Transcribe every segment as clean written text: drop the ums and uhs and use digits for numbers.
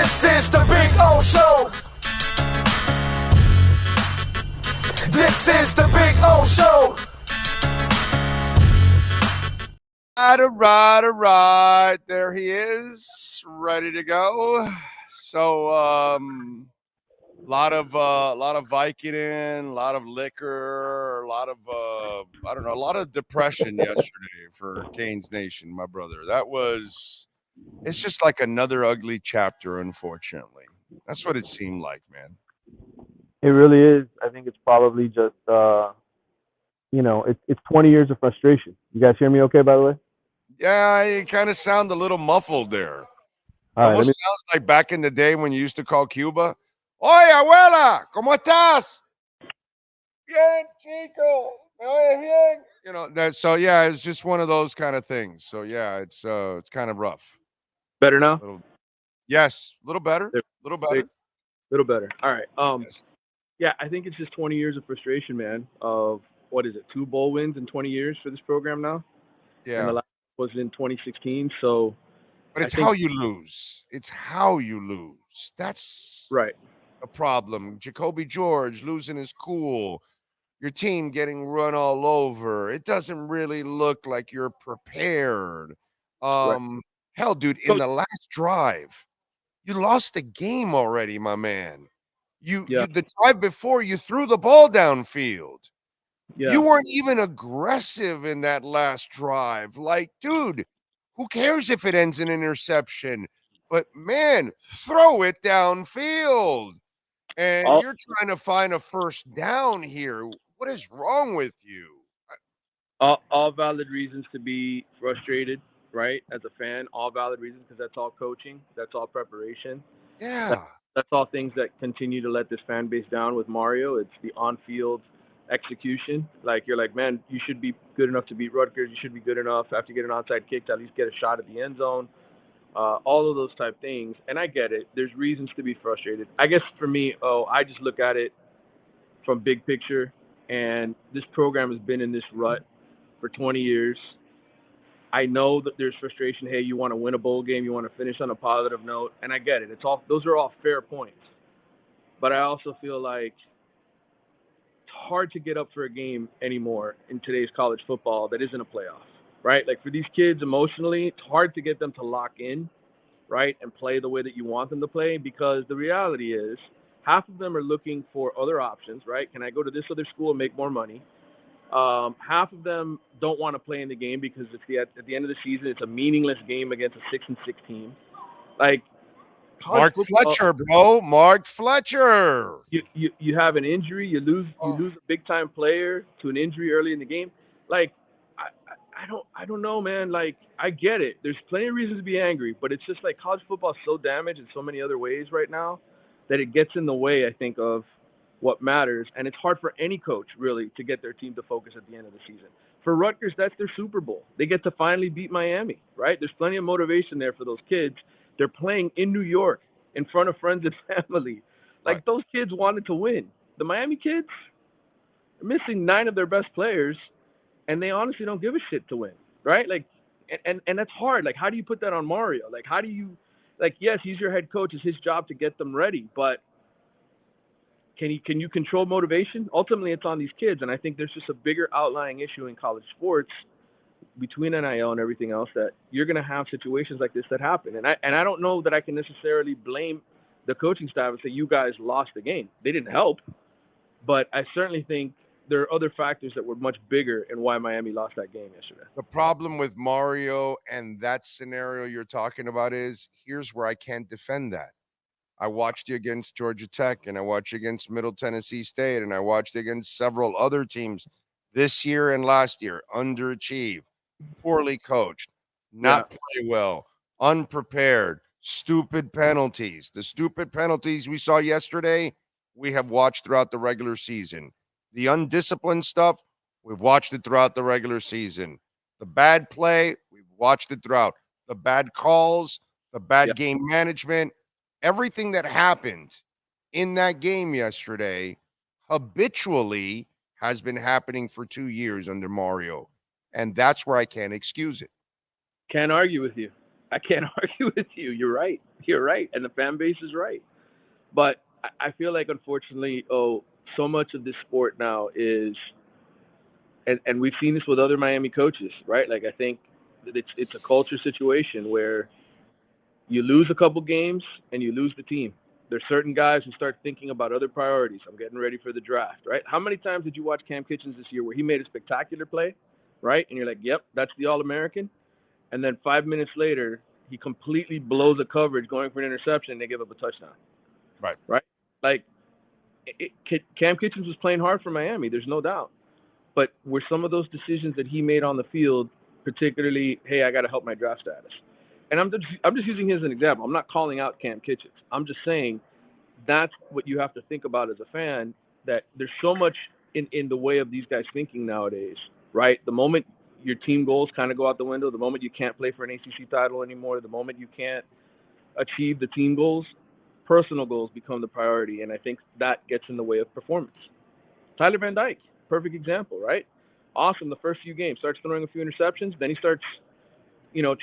This is the Big O Show. This is the Big O Show. All right. There he is, ready to go. So, lot of Vicodin, a lot of liquor, a lot of a lot of depression yesterday for Canes Nation, my brother. It's just like another ugly chapter, unfortunately. That's what it seemed like, man. It really is. I think it's probably just, it's 20 years of frustration. You guys hear me okay, by the way? Yeah, you kind of sound a little muffled there. All right, Almost sounds like back in the day when you used to call Cuba. Oye, abuela, ¿cómo estás? Bien, chico. Me oyes bien? You know, so yeah, it's just one of those kind of things. So yeah, it's kind of rough. Better now? Yes, a little better. A little better. Little better. All right. Yes. Yeah, I think it's just 20 years of frustration, man, of, what is it, 2 bowl wins in 20 years for this program now? Yeah. And the last was in 2016, so. But it's how you lose. It's how you lose. That's right. A problem. Jacoby George losing his cool. Your team getting run all over. It doesn't really look like you're prepared. Right. Hell, dude, in the last drive, you lost the game already, my man. You the drive before, you threw the ball downfield. Yeah. You weren't even aggressive in that last drive. Like, dude, who cares if it ends in interception? But man, throw it downfield. And you're trying to find a first down here. What is wrong with you? All valid reasons to be frustrated, right? As a fan, all valid reasons, because that's all coaching, that's all preparation. Yeah. That's all things that continue to let this fan base down with Mario. It's the on-field execution. Like, you're like, man, you should be good enough to beat Rutgers. You should be good enough after you get an onside kick to at least get a shot at the end zone. All of those type things. And I get it. There's reasons to be frustrated. I guess for me, I just look at it from big picture. And this program has been in this rut for 20 years. I know that there's frustration. Hey, you want to win a bowl game, you want to finish on a positive note, and I get it. Those are all fair points. But I also feel like it's hard to get up for a game anymore in today's college football that isn't a playoff, right? Like, for these kids emotionally, it's hard to get them to lock in, right, and play the way that you want them to play, because the reality is half of them are looking for other options, right? Can I go to this other school and make more money? Half of them don't want to play in the game because at the end of the season, it's a meaningless game against a 6-6 team. Like, Mark Fletcher, bro. Mark Fletcher. You have an injury, you lose a big time player to an injury early in the game. Like, I don't know, man. Like, I get it. There's plenty of reasons to be angry, but it's just like college football is so damaged in so many other ways right now that it gets in the way, I think, of what matters, and it's hard for any coach really to get their team to focus at the end of the season. For Rutgers, that's their Super Bowl. They get to finally beat Miami, right? There's plenty of motivation there for those kids. They're playing in New York in front of friends and family. Like, those kids wanted to win. The Miami kids are missing 9 of their best players, and they honestly don't give a shit to win, right? Like, and that's hard. Like, how do you put that on Mario? Like, how do you, like, yes, he's your head coach. It's his job to get them ready, but Can you control motivation? Ultimately, it's on these kids, and I think there's just a bigger outlying issue in college sports between NIL and everything else, that you're going to have situations like this that happen. And I don't know that I can necessarily blame the coaching staff and say you guys lost the game. They didn't help, but I certainly think there are other factors that were much bigger in why Miami lost that game yesterday. The problem with Mario and that scenario you're talking about is, here's where I can't defend that. I watched you against Georgia Tech, and I watched you against Middle Tennessee State, and I watched you against several other teams this year and last year. Underachieved, poorly coached, not play well, unprepared, stupid penalties. The stupid penalties we saw yesterday, we have watched throughout the regular season. The undisciplined stuff, we've watched it throughout the regular season. The bad play, we've watched it throughout. The bad calls, the bad game management, everything that happened in that game yesterday habitually has been happening for 2 years under Mario. And that's where I can't excuse it. Can't argue with you. I can't argue with you. You're right. You're right, and the fan base is right. But I feel like, unfortunately, so much of this sport now is, and we've seen this with other Miami coaches, right? Like, I think that it's a culture situation where you lose a couple games and you lose the team. There's certain guys who start thinking about other priorities. I'm getting ready for the draft, right? How many times did you watch Cam Kitchens this year where he made a spectacular play, right? And you're like, yep, that's the All-American. And then 5 minutes later, he completely blows a coverage going for an interception and they give up a touchdown. Right. Right? Like, Cam Kitchens was playing hard for Miami. There's no doubt. But were some of those decisions that he made on the field, particularly, hey, I got to help my draft status. And I'm just using him as an example. I'm not calling out Cam Kitchens. I'm just saying that's what you have to think about as a fan, that there's so much in the way of these guys thinking nowadays, right? The moment your team goals kind of go out the window, the moment you can't play for an ACC title anymore, the moment you can't achieve the team goals, personal goals become the priority. And I think that gets in the way of performance. Tyler Van Dyke, perfect example, right? Awesome. The first few games, starts throwing a few interceptions. Then he starts,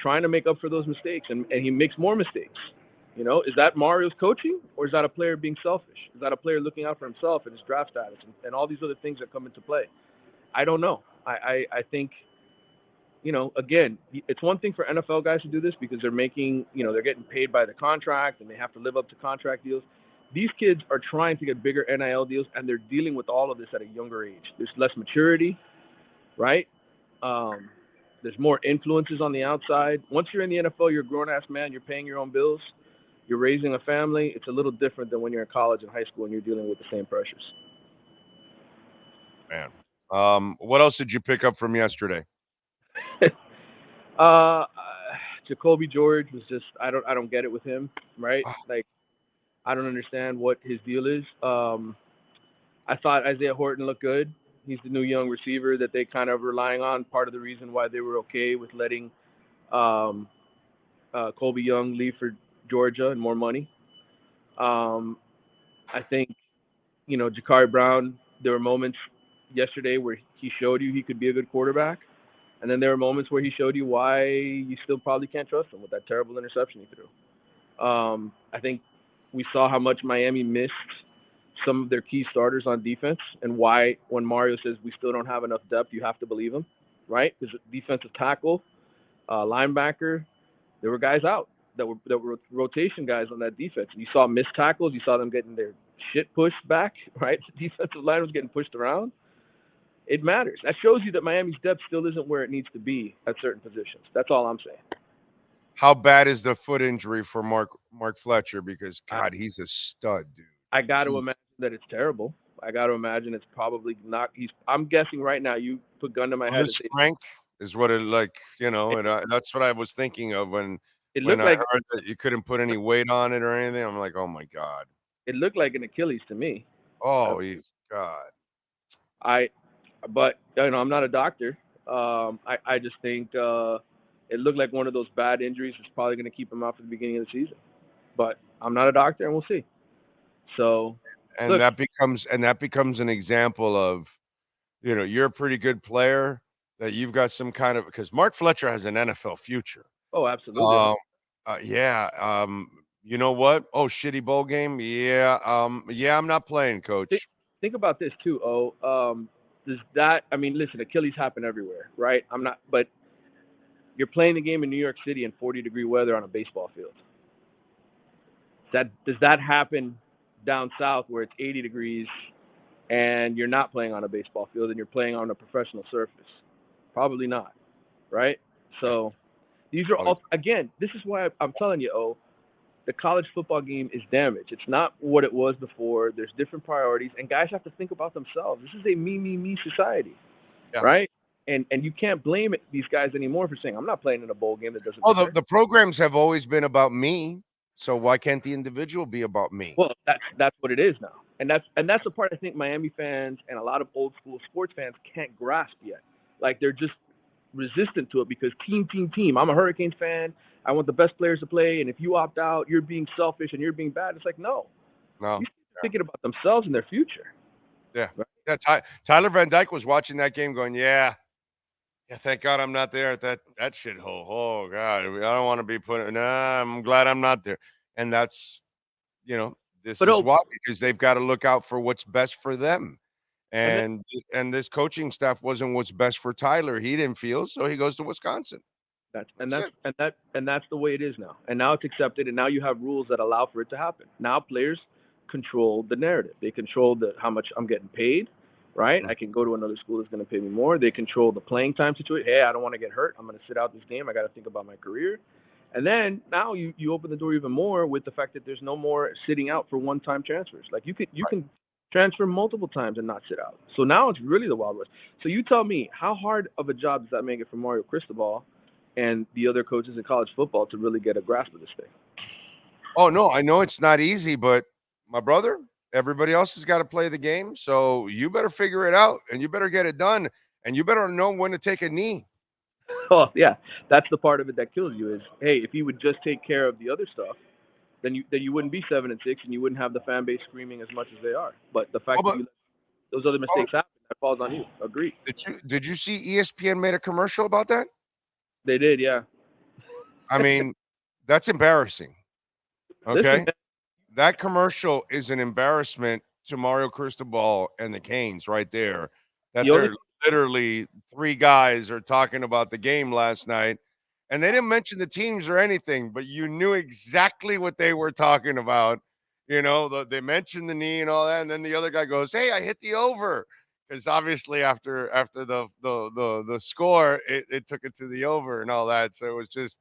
trying to make up for those mistakes, and he makes more mistakes. Is that Mario's coaching, or is that a player being selfish? Is that a player looking out for himself and his draft status and all these other things that come into play? I don't know. I think, again, it's one thing for NFL guys to do this because they're making, they're getting paid by the contract and they have to live up to contract deals. These kids are trying to get bigger NIL deals, and they're dealing with all of this at a younger age. There's less maturity, right? There's more influences on the outside. Once you're in the NFL, you're a grown-ass man. You're paying your own bills. You're raising a family. It's a little different than when you're in college and high school and you're dealing with the same pressures. Man. What else did you pick up from yesterday? Jacoby George was just, I don't get it with him, right? Like, I don't understand what his deal is. I thought Isaiah Horton looked good. He's the new young receiver that they kind of relying on. Part of the reason why they were okay with letting Colby Young leave for Georgia and more money. I think, Jakari Brown, there were moments yesterday where he showed you he could be a good quarterback. And then there were moments where he showed you why you still probably can't trust him with that terrible interception he threw. I think we saw how much Miami missed some of their key starters on defense, and why when Mario says we still don't have enough depth, you have to believe him, right? Because defensive tackle, linebacker, there were guys out that were rotation guys on that defense. And you saw missed tackles. You saw them getting their shit pushed back, right? The defensive line was getting pushed around. It matters. That shows you that Miami's depth still isn't where it needs to be at certain positions. That's all I'm saying. How bad is the foot injury for Mark Fletcher? Because, God, he's a stud, dude. I got to imagine that it's terrible. I got to imagine it's probably not. I'm guessing right now. You put gun to my head. Frank is what it and that's what I was thinking of when I like, heard that you couldn't put any weight on it or anything. I'm like, oh my God. It looked like an Achilles to me. Oh, God. But I'm not a doctor. I just think it looked like one of those bad injuries that's probably going to keep him out for the beginning of the season. But I'm not a doctor, and we'll see. So, and that becomes an example of, you're a pretty good player, that you've got some kind of, because Mark Fletcher has an NFL future. Oh, absolutely. Yeah. You know what? Oh, shitty bowl game. Yeah. I'm not playing, coach. Think about this too. Listen, Achilles happen everywhere, right? But you're playing the game in New York City in 40-degree weather on a baseball field. Does that happen down south where it's 80 degrees and you're not playing on a baseball field and you're playing on a professional surface? Probably not, right? So these are all, again, this is why I'm telling you, the college football game is damaged. It's not what it was before. There's different priorities, and guys have to think about themselves. This is a me society, right? And you can't blame these guys anymore for saying, I'm not playing in a bowl game that doesn't matter. The programs have always been about me, so why can't the individual be about me? Well, that's what it is now. And that's the part I think Miami fans and a lot of old school sports fans can't grasp yet. Like, they're just resistant to it because team. I'm a Hurricanes fan. I want the best players to play, and if you opt out, you're being selfish and you're being bad. It's like, no. They're thinking about themselves and their future. Yeah. Right? Yeah. Tyler Van Dyke was watching that game going, yeah, Yeah, thank God I'm not there at that shithole. Oh God, I don't want to be putting. Nah, I'm glad I'm not there. And that's, this But is oh, why, because they've got to look out for what's best for them. and then And this coaching staff wasn't what's best for Tyler. He didn't feel, so he goes to Wisconsin. That's That's it. and that's the way it is now. And now it's accepted, and now you have rules that allow for it to happen. Now players control the narrative. They control how much I'm getting paid, right? Mm. I can go to another school that's going to pay me more. They control the playing time situation. Hey, I don't want to get hurt. I'm going to sit out this game. I got to think about my career. And then now you open the door even more with the fact that there's no more sitting out for one-time transfers. Like you can transfer multiple times and not sit out. So now it's really the Wild West. So you tell me, how hard of a job does that make it for Mario Cristobal and the other coaches in college football to really get a grasp of this thing? Oh no, I know it's not easy, but my brother, everybody else has got to play the game. So you better figure it out, and you better get it done, and you better know when to take a knee. Oh yeah, that's the part of it that kills you. Is hey, if you would just take care of the other stuff, then you wouldn't be 7-6, and you wouldn't have the fan base screaming as much as they are. But the Oh, fact that but you let those other oh, mistakes happen, that falls on you. Agreed. did you see ESPN made a commercial about that? They did, yeah. I mean, that's embarrassing. Listen, Okay, man, that commercial is an embarrassment to Mario Cristobal and the Canes right there. That the only they're literally three guys are talking about the game last night, and they didn't mention the teams or anything, but you knew exactly what they were talking about. They mentioned the knee and all that, and then the other guy goes, "Hey, I hit the over," because obviously after the score, it took it to the over and all that. So it was just,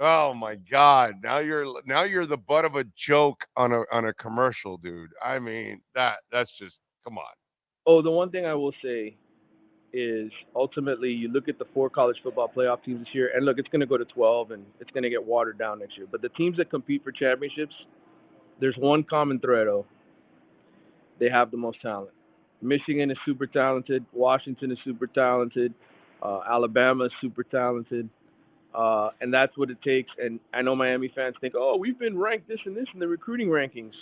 oh my God! Now you're the butt of a joke on a commercial, dude. I mean, that's just, come on. the one thing I will say is ultimately you look at the 4 college football playoff teams this year, and look, it's going to go to 12, and it's going to get watered down next year. But the teams that compete for championships, there's one common thread. Oh, they have the most talent. Michigan is super talented. Washington is super talented. Alabama is super talented. And that's what it takes. And I know Miami fans think, oh, we've been ranked this and this in the recruiting rankings.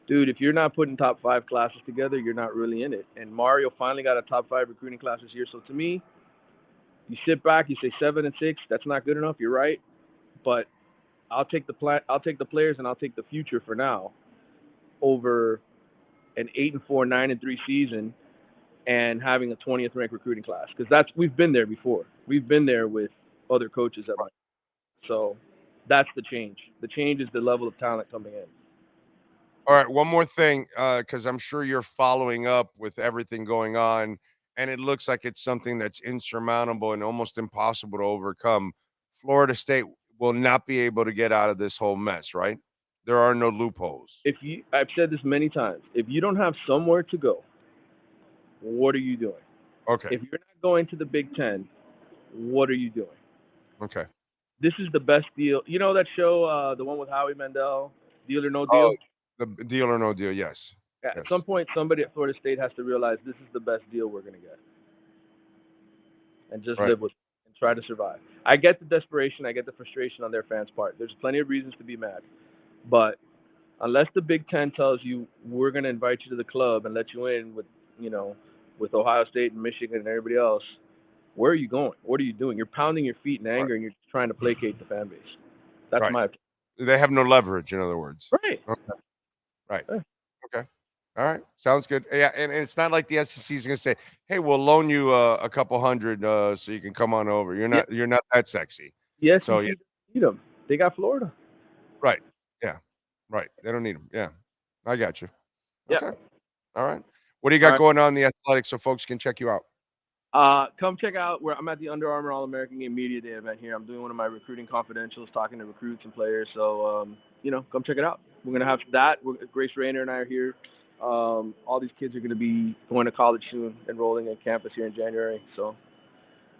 Dude, if you're not putting top 5 classes together, you're not really in it. And Mario finally got a top 5 recruiting class this year. So to me, you sit back, you say 7-6. That's not good enough. You're right, but I'll take the players, and I'll take the future for now over an 8-4, 9-3 season and having a 20th ranked recruiting class, because we've been there before. We've been there with other coaches at my. So that's the change. The change is the level of talent coming in. All right, one more thing, because I'm sure you're following up with everything going on, and it looks like it's something that's insurmountable and almost impossible to overcome. Florida State will not be able to get out of this whole mess, right? There are no loopholes. I've said this many times. If you don't have somewhere to go, what are you doing? Okay. If you're not going to the Big Ten, what are you doing? Okay. This is the best deal. You know that show, the one with Howie Mandel, Deal or No Oh, Deal? the deal or no deal. Yes. At Yes. some point, somebody at Florida State has to realize this is the best deal we're going to get, and just Right. live with it and try to survive. I get the desperation. I get the frustration on their fans' part. There's plenty of reasons to be mad. But unless the Big Ten tells you we're going to invite you to the club and let you in with Ohio State and Michigan and everybody else, where are you going? What are you doing? You're pounding your feet in anger, and you're just trying to placate the fan base. That's Right. my opinion. They have no leverage, in other words. Right. Okay. Right. Yeah. Okay. All right. Sounds good. Yeah, and it's not like the SEC is going to say, "Hey, we'll loan you a couple hundred so you can come on over." Yeah. You're not that sexy. The SEC So yeah, doesn't need them. They got Florida. right. Yeah. Right. They don't need them. Yeah. I got you. Yeah. Okay. All right. What do you All got right. going on in the athletics so folks can check you out? Come check out where I'm at the Under Armour All-American Game Media Day event here. I'm doing one of my recruiting confidentials, talking to recruits and players. So, come check it out. We're going to have that. Grace Rayner and I are here. All these kids are going to be going to college soon, enrolling at campus here in January. So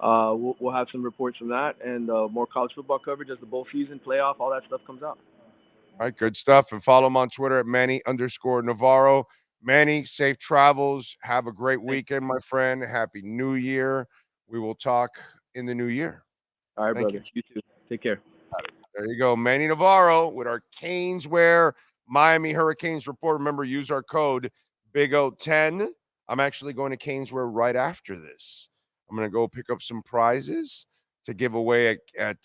we'll have some reports from that and more college football coverage as the bowl season, playoff, all that stuff comes out. All right, good stuff. And follow him on Twitter at Manny_Navarro. Manny, safe travels. Have a great weekend, my friend. Happy New Year. We will talk in the new year. All right, Thank brother. You too. Take care. There you go. Manny Navarro with our Caneswear Miami Hurricanes report. Remember, use our code BIGO10. I'm actually going to Caneswear right after this. I'm going to go pick up some prizes to give away at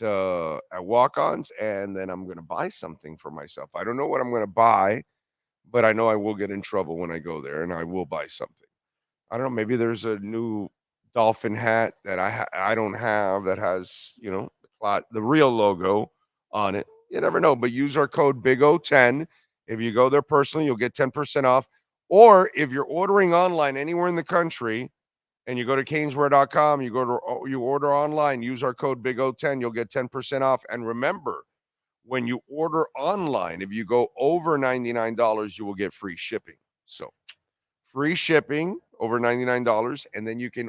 walk-ons, and then I'm going to buy something for myself. I don't know what I'm going to buy, but I know I will get in trouble when I go there, and I will buy something. I don't know. Maybe there's a new dolphin hat that I don't have that has, you know, the real logo on it. You never know. But use our code BIGO10. If you go there personally, you'll get 10% off. Or if you're ordering online anywhere in the country and you go to caneswear.com, you order online, use our code BIGO10, you'll get 10% off. And remember, when you order online, if you go over $99, you will get free shipping. So free shipping over $99, and then you can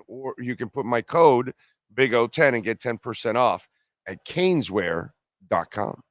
put my code BIGO10 and get 10% off at caneswear.com.